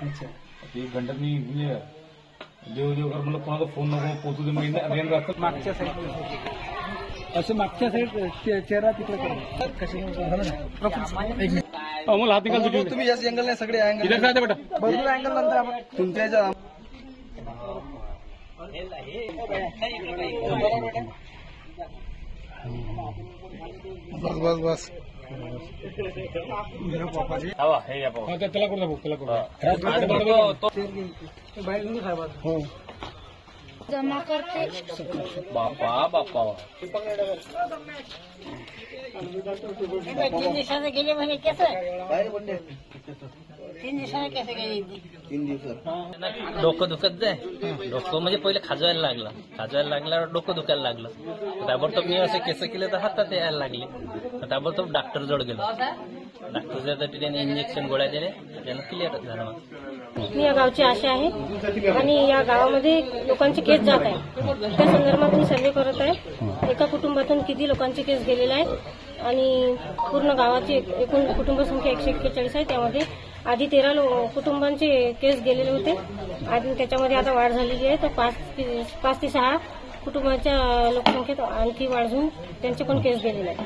अच्छा. एक घंटा मी देव देव कर म्हणलं, कोणाचा फोन नको पोचू दे, मेन राहतं. मागच्या साईड असं मागच्या साईड चेहरा तिकडे करा. कशी झालं ना? एक मिनिट. अमोल हात निकाल तुझी. तुम्ही याच अँगल नाही, सगळे अँगल इधर राहते बेटा. भरपूर अँगल नंतर आपण तुमच्या याच्या बस बस बस. हवा हे या पाहू. त्याला करू त्याला करू. जमा करते. बापा बापा. तीन दिवसाचे गेले म्हणे कसं? तीन दिवसाने कसं गेले? 3 दिवसात डोकं दुखत जाय. डोकं म्हणजे पहिले खाजवायला लागल्यावर डोकं दुखायला लागलं. ताबडतोब मी असे केस केले तर हातात यायला लागले. ताबडतोब डॉक्टर जवळ गेलो. डॉक्टरच्या त्याने इंजेक्शन गोळ्या दिले, त्यानं क्लिअर झालं. मी या गावची आशा आहे आणि या गावामध्ये लोकांचे केस जात आहे. त्या संदर्भात मी सर्वे करत आहे. एका कुटुंबातून किती लोकांचे केस गेलेले आहेत आणि पूर्ण गावाची एकूण कुटुंब संख्या 141 आहे. त्यामध्ये आधी 13 कुटुंबांचे केस गेलेले होते आणि त्याच्यामध्ये आता वाढ झालेली आहे. तर 5 ते 6 कुटुंबाच्या लोकसंख्येत आणखी वाढ होऊन त्यांचे पण केस गेलेले आहेत.